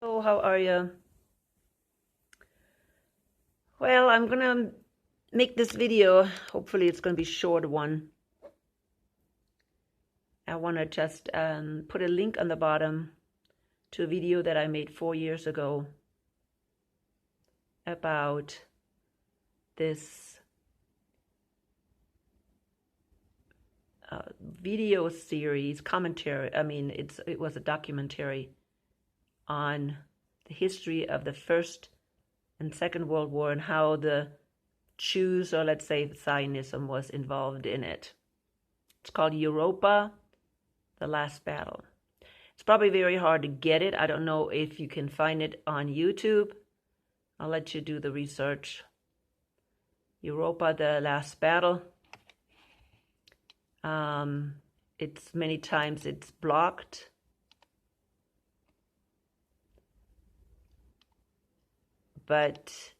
So, how are you? Well, I'm gonna make this video. Hopefully, it's gonna be a short one. I want to just put a link on the bottom to a video that I made 4 years ago about this video series commentary. I mean, it was a documentary on the history of the First and Second World War and how the Jews, or let's say Zionism, was involved in it. It's called Europa, the Last Battle. It's probably very hard to get it. I don't know if you can find it on YouTube. I'll let you do the research. Europa, the Last Battle. It's many times it's blocked. But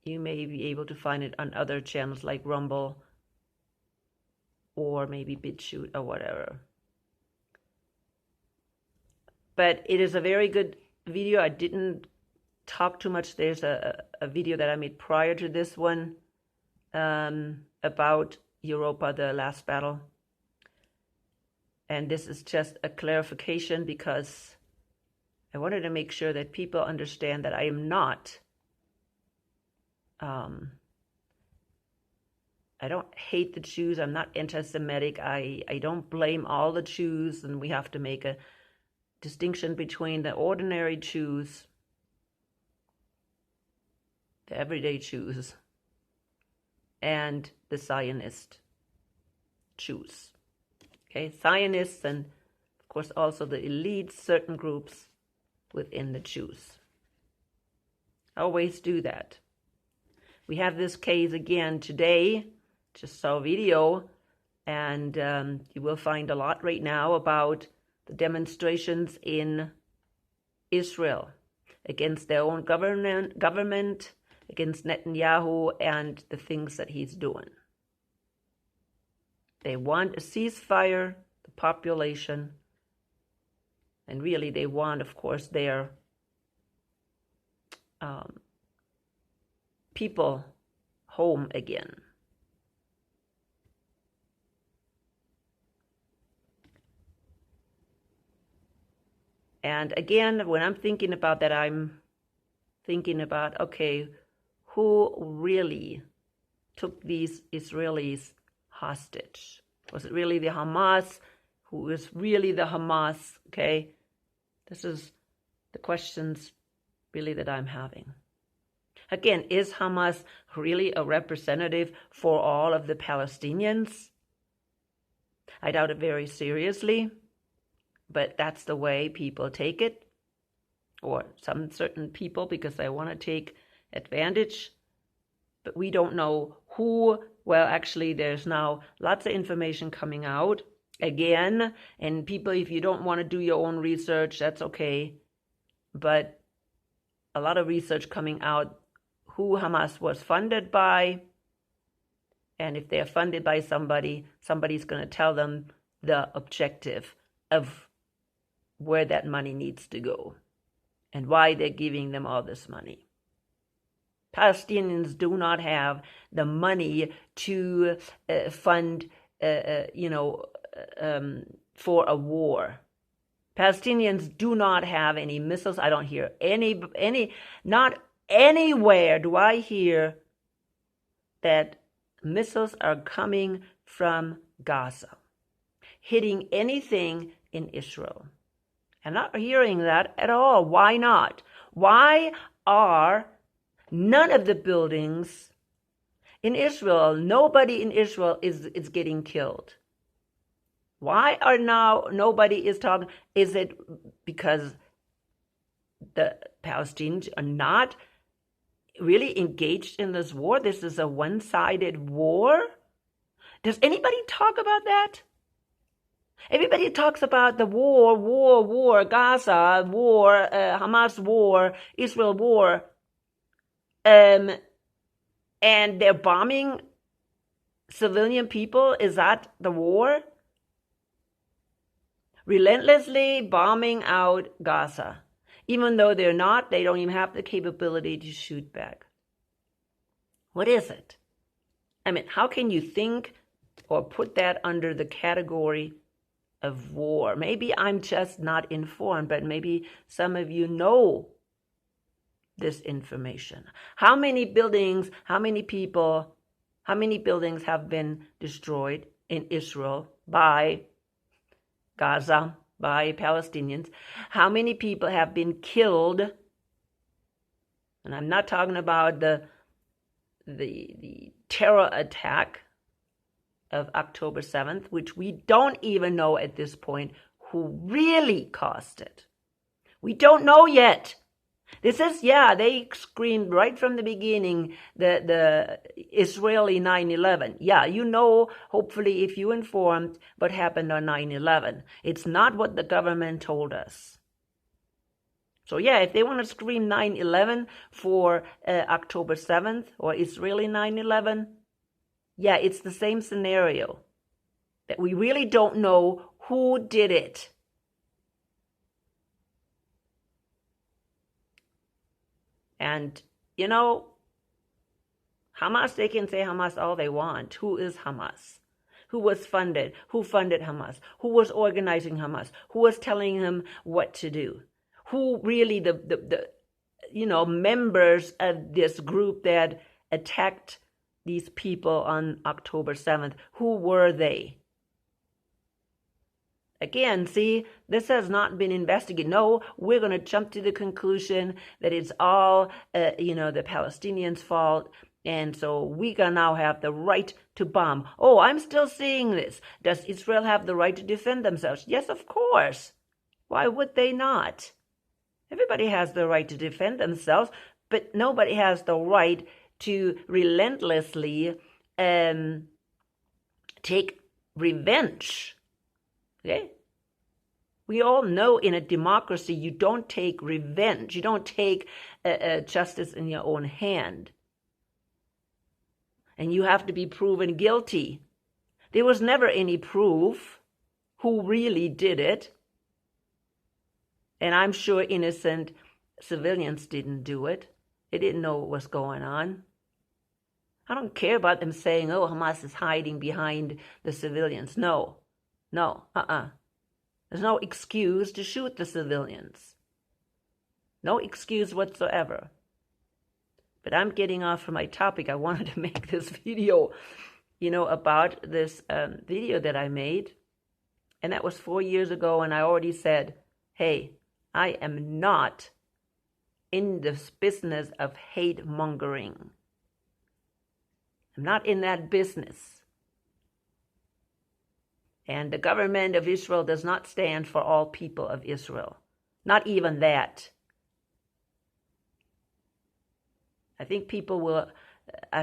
you may be able to find it on other channels like Rumble or maybe BitChute or whatever. But it is a very good video. I didn't talk too much. There's a video that I made prior to this one about Europa, the Last Battle. And this is just a clarification because I wanted to make sure that people understand that I am not, I don't hate the Jews. I'm not anti-Semitic. I don't blame all the Jews, and we have to make a distinction between the ordinary Jews, the everyday Jews, and the Zionist Jews. Okay, Zionists and, of course, also the elite, certain groups within the Jews. Always do that. We have this case again today, just saw a video, and you will find a lot right now about the demonstrations in Israel against their own government, against Netanyahu and the things that he's doing. They want a ceasefire, the population, and really they want, of course, their people home again. And again, when I'm thinking about that, I'm thinking about, okay, who really took these Israelis hostage? Was it really the Hamas? Who is really the Hamas? Okay, this is the questions really that I'm having. Again, is Hamas really a representative for all of the Palestinians? I doubt it very seriously, but that's the way people take it, or some certain people, because they want to take advantage. But we don't know who. Well, actually, there's now lots of information coming out again, and people, if you don't want to do your own research, that's okay, but a lot of research coming out who Hamas was funded by, and if they're funded by somebody, somebody's going to tell them the objective of where that money needs to go and why they're giving them all this money. Palestinians do not have the money to fund, for a war. Palestinians do not have any missiles. I don't hear any, not anywhere do I hear that missiles are coming from Gaza, hitting anything in Israel. I'm not hearing that at all. Why not? Why are none of the buildings in Israel, nobody in Israel is getting killed? Why are now nobody is talking? Is it because the Palestinians are not really engaged in this war? This is a one-sided war? Does anybody talk about that? Everybody talks about the war, Gaza war, Hamas war, Israel war, and they're bombing civilian people. Is that the war? Relentlessly bombing out Gaza. Even though they're not, they don't even have the capability to shoot back. What is it? I mean, how can you think or put that under the category of war? Maybe I'm just not informed, but maybe some of you know this information. How many buildings, how many people, how many buildings have been destroyed in Israel by Gaza, by Palestinians? How many people have been killed? And I'm not talking about the terror attack of October 7th, which we don't even know at this point who really caused it. We don't know yet. This is, they screamed right from the beginning the Israeli 9/11. Yeah, you know, hopefully, if you informed what happened on 9/11. It's not what the government told us. So if they want to scream 9/11 for October 7th or Israeli 9/11, it's the same scenario. That we really don't know who did it. And, Hamas, they can say Hamas all they want. Who is Hamas? Who was funded? Who funded Hamas? Who was organizing Hamas? Who was telling him what to do? Who really the members of this group that attacked these people on October 7th, who were they? Again, see, this has not been investigated. No, we're going to jump to the conclusion that it's all, the Palestinians' fault. And so we can now have the right to bomb. Oh, I'm still seeing this. Does Israel have the right to defend themselves? Yes, of course. Why would they not? Everybody has the right to defend themselves, but nobody has the right to relentlessly take revenge. Okay? We all know in a democracy you don't take revenge. You don't take justice in your own hand. And you have to be proven guilty. There was never any proof who really did it. And I'm sure innocent civilians didn't do it. They didn't know what was going on. I don't care about them saying, oh, Hamas is hiding behind the civilians. No. There's no excuse to shoot the civilians. No excuse whatsoever. But I'm getting off from my topic. I wanted to make this video, about this video that I made. And that was 4 years ago, and I already said, hey, I am not in this business of hate mongering. I'm not in that business. And the government of Israel does not stand for all people of Israel. Not even that. I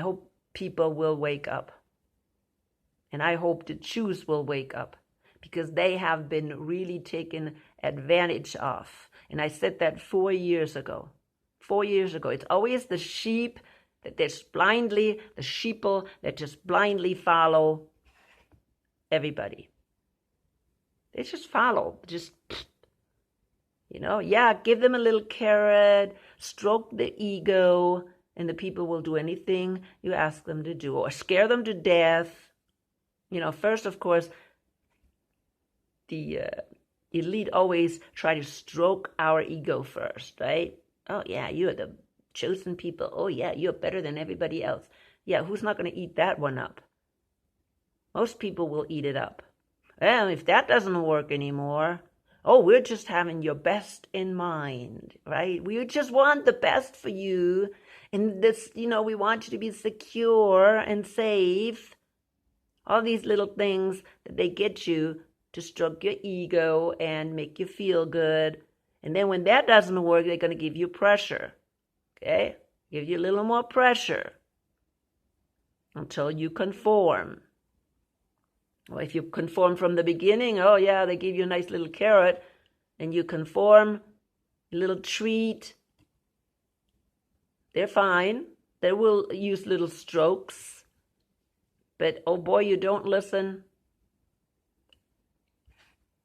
hope people will wake up. And I hope the Jews will wake up. Because they have been really taken advantage of. And I said that 4 years ago. 4 years ago. It's always the sheep that just blindly, the sheeple that just blindly follow everybody. They just follow. Just, give them a little carrot, stroke the ego, and the people will do anything you ask them to do, or scare them to death. First, of course, the elite always try to stroke our ego first, right? Oh, yeah, you're the chosen people. Oh, yeah, you're better than everybody else. Yeah, who's not going to eat that one up? Most people will eat it up. Well, if that doesn't work anymore, we're just having your best in mind, right? We just want the best for you. And this, we want you to be secure and safe. All these little things that they get you to stroke your ego and make you feel good. And then when that doesn't work, they're going to give you pressure. Okay? Give you a little more pressure until you conform. Well, if you conform from the beginning, they give you a nice little carrot, and you conform, a little treat. They're fine. They will use little strokes. But, oh boy, you don't listen.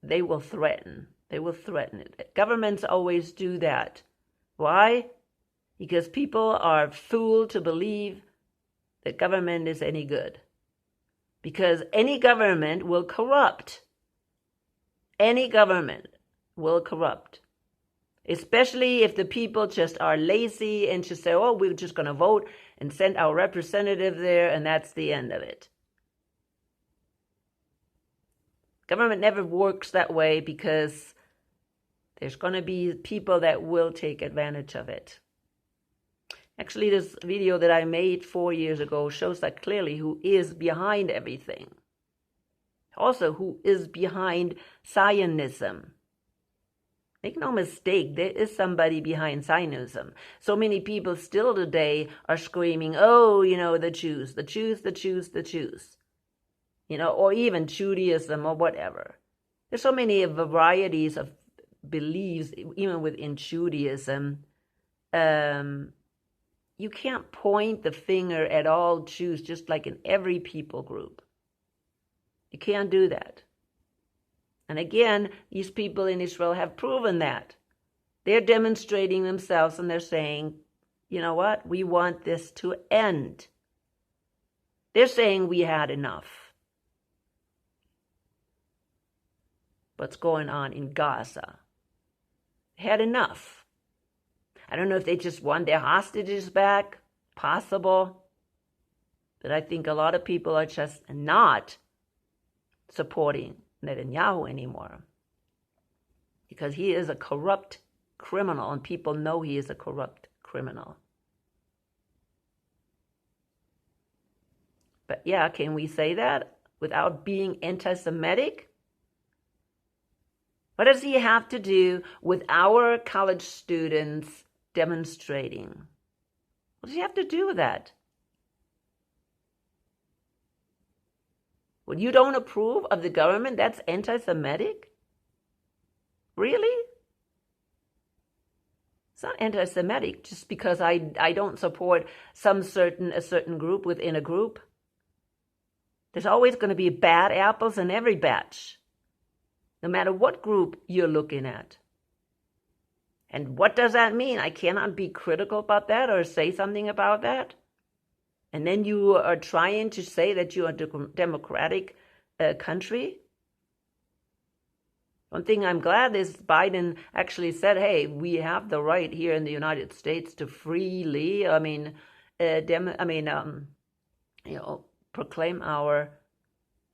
They will threaten. They will threaten it. Governments always do that. Why? Because people are fooled to believe that government is any good. Because any government will corrupt. Any government will corrupt. Especially if the people just are lazy and just say, oh, we're just going to vote and send our representative there, and that's the end of it. Government never works that way because there's going to be people that will take advantage of it. Actually, this video that I made 4 years ago shows that clearly who is behind everything. Also, who is behind Zionism. Make no mistake, there is somebody behind Zionism. So many people still today are screaming, oh, the Jews, the Jews, the Jews, the Jews. Or even Judaism or whatever. There's so many varieties of beliefs, even within Judaism. You can't point the finger at all Jews, just like in every people group. You can't do that. And again, these people in Israel have proven that. They're demonstrating themselves and they're saying, you know what? We want this to end. They're saying we had enough. What's going on in Gaza? Had enough. I don't know if they just want their hostages back. Possible. But I think a lot of people are just not supporting Netanyahu anymore. Because he is a corrupt criminal, and people know he is a corrupt criminal. But yeah, can we say that without being anti-Semitic? What does he have to do with our college students demonstrating? What does he have to do with that? When you don't approve of the government, that's anti-Semitic? Really? It's not anti-Semitic just because I don't support a certain group within a group. There's always going to be bad apples in every batch, no matter what group you're looking at. And what does that mean? I cannot be critical about that or say something about that. And then you are trying to say that you're a democratic country. One thing I'm glad is Biden actually said, hey, we have the right here in the United States to freely, proclaim our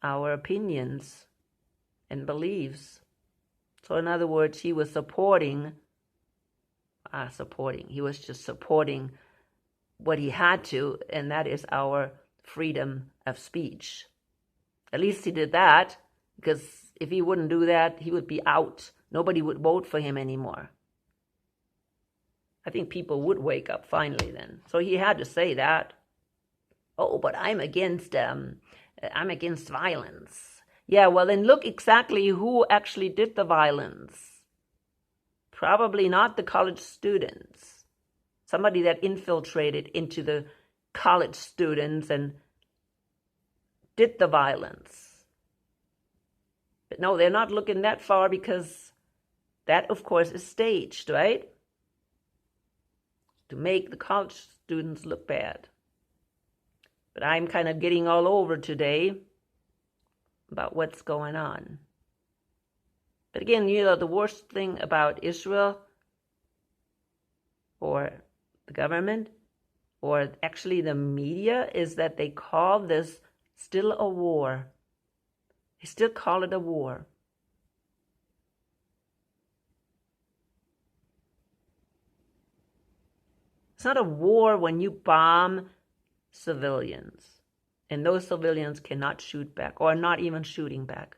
opinions and beliefs. So in other words, he was he was just supporting what he had to, and that is our freedom of speech. At least he did that, because if he wouldn't do that, he would be out. Nobody would vote for him anymore. I think people would wake up finally then. So he had to say that. Oh, but I'm against violence. Yeah, well then look exactly who actually did the violence. Probably not the college students. Somebody that infiltrated into the college students and did the violence. But no, they're not looking that far because that, of course, is staged, right? To make the college students look bad. But I'm kind of getting all over today about what's going on. But again, the worst thing about Israel or the government or actually the media is that they call this still a war. They still call it a war. It's not a war when you bomb civilians and those civilians cannot shoot back or not even shooting back.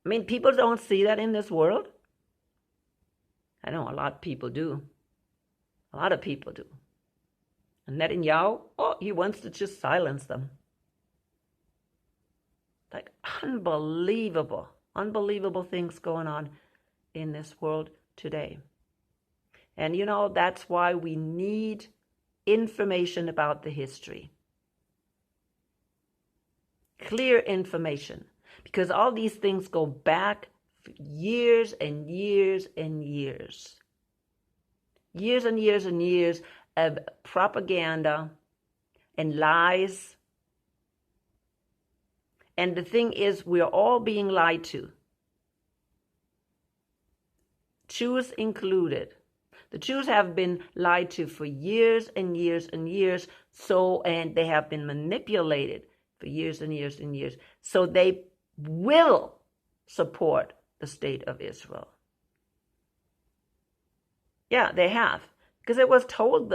I mean, people don't see that in this world. I know a lot of people do. A lot of people do. And Netanyahu, he wants to just silence them. Like unbelievable things going on in this world today. And that's why we need information about the history. Clear information. Because all these things go back years and years and years. Years and years and years of propaganda and lies. And the thing is, we're all being lied to. Jews included. The Jews have been lied to for years and years and years, and they have been manipulated for years and years and years. So they will support the state of Israel. Yeah, they have. Because it was told,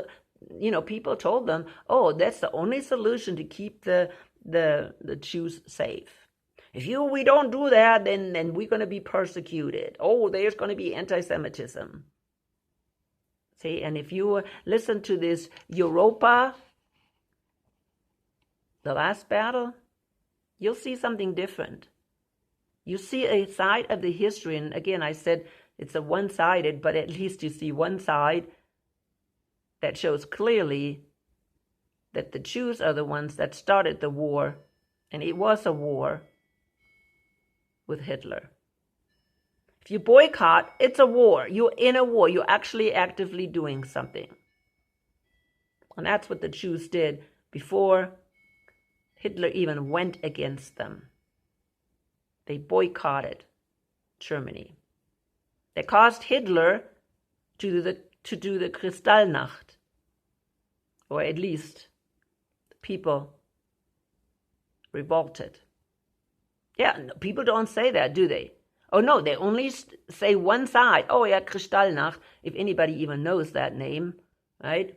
people told them, oh, that's the only solution to keep the Jews safe. If we don't do that, then we're going to be persecuted. Oh, there's going to be anti-Semitism. See, and if you listen to this Europa, the last battle, you'll see something different. You see a side of the history, and again, I said it's a one-sided, but at least you see one side that shows clearly that the Jews are the ones that started the war, and it was a war with Hitler. If you boycott, it's a war. You're in a war. You're actually actively doing something. And that's what the Jews did before Hitler even went against them. They boycotted Germany. They caused Hitler to do the Kristallnacht. Or at least the people revolted. Yeah, no, people don't say that, do they? Oh no, they only say one side. Oh yeah, Kristallnacht, if anybody even knows that name, right?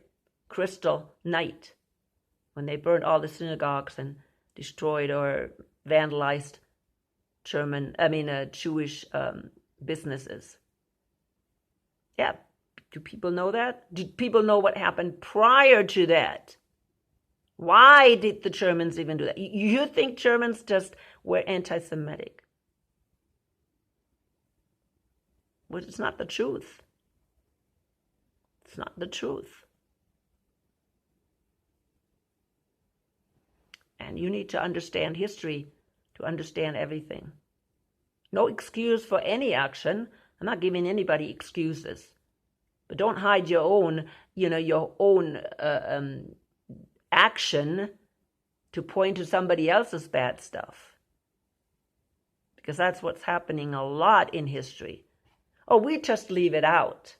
Crystal Night, when they burned all the synagogues and destroyed or vandalized Jewish businesses. Yeah, do people know that? Do people know what happened prior to that? Why did the Germans even do that? You think Germans just were anti-Semitic? Well, it's not the truth. It's not the truth. And you need to understand history to understand everything. No excuse for any action. I'm not giving anybody excuses. But don't hide your own action to point to somebody else's bad stuff. Because that's what's happening a lot in history. Oh, we just leave it out.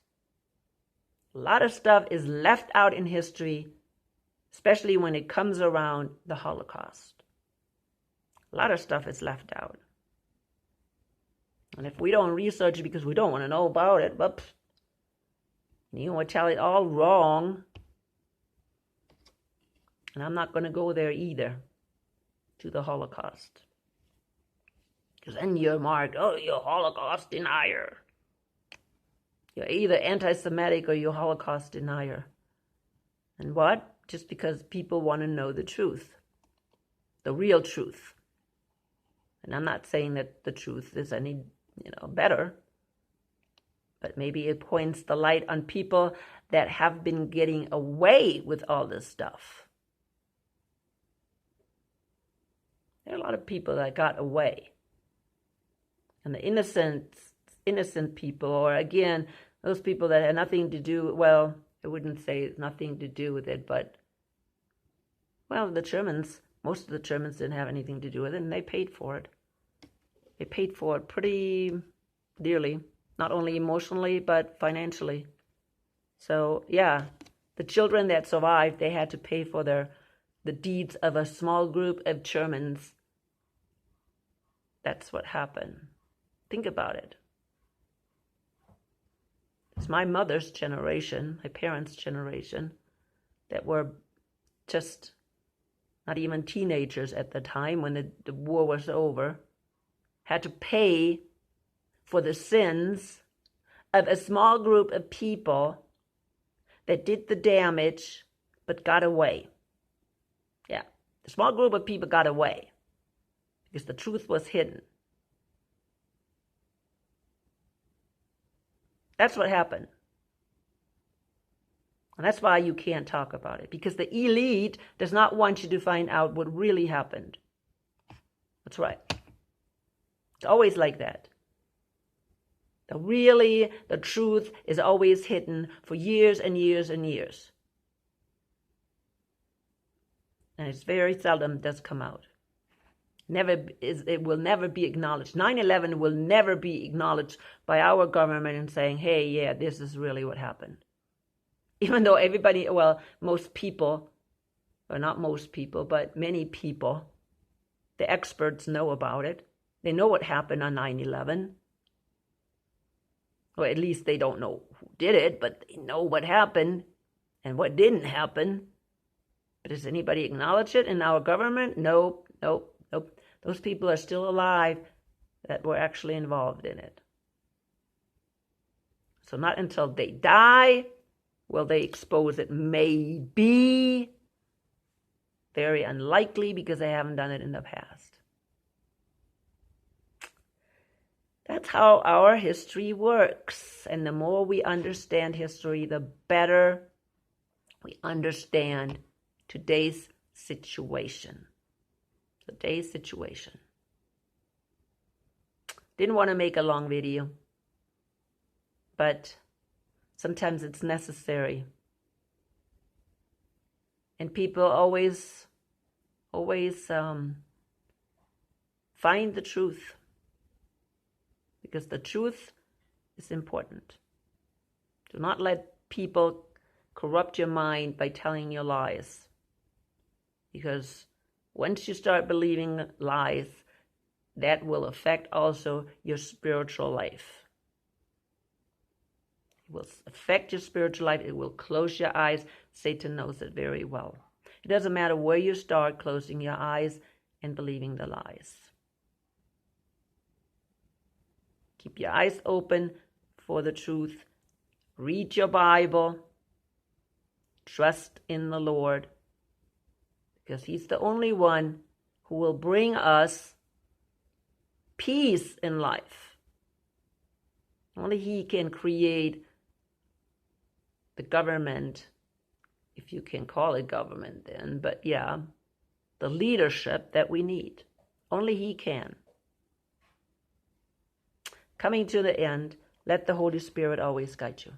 A lot of stuff is left out in history, especially when it comes around the Holocaust. A lot of stuff is left out. And if we don't research it because we don't want to know about it, but you want to tell it all wrong. And I'm not going to go there either, to the Holocaust. Because then you're marked, oh, you're a Holocaust denier. You're either anti-Semitic or you're a Holocaust denier. And what? Just because people want to know the truth. The real truth. And I'm not saying that the truth is any, better. But maybe it points the light on people that have been getting away with all this stuff. There are a lot of people that got away. And the innocent people, or again, those people that had nothing to do, well, I wouldn't say nothing to do with it, but, well, most of the Germans didn't have anything to do with it, and they paid for it. They paid for it pretty dearly, not only emotionally, but financially. So, yeah, the children that survived, they had to pay for the deeds of a small group of Germans. That's what happened. Think about it. It's my mother's generation, my parents' generation, that were just not even teenagers at the time when the war was over, had to pay for the sins of a small group of people that did the damage but got away. Yeah, the small group of people got away because the truth was hidden. That's what happened. And that's why you can't talk about it, because the elite does not want you to find out what really happened. That's right. It's always like that. The truth is always hidden for years and years and years. And it's very seldom does come out. It will never be acknowledged. 9/11 will never be acknowledged by our government and saying, hey, yeah, this is really what happened. Even though everybody, well, most people, or not most people, but many people, the experts know about it. They know what happened on 9/11. Or at least they don't know who did it, but they know what happened and what didn't happen. But does anybody acknowledge it in our government? Nope, nope, nope. Those people are still alive that were actually involved in it. So not until they die will they expose it. Maybe. Very unlikely because they haven't done it in the past. That's how our history works. And the more we understand history, the better we understand today's situation. Today's situation. Didn't want to make a long video, but sometimes it's necessary. And people always find the truth. Because the truth is important. Do not let people corrupt your mind by telling you lies. Because once you start believing lies, that will affect also your spiritual life. It will affect your spiritual life. It will close your eyes. Satan knows it very well. It doesn't matter where you start closing your eyes and believing the lies. Keep your eyes open for the truth. Read your Bible. Trust in the Lord. Because He's the only one who will bring us peace in life. Only He can create the government, if you can call it government then, but yeah, the leadership that we need. Only He can. Coming to the end, let the Holy Spirit always guide you.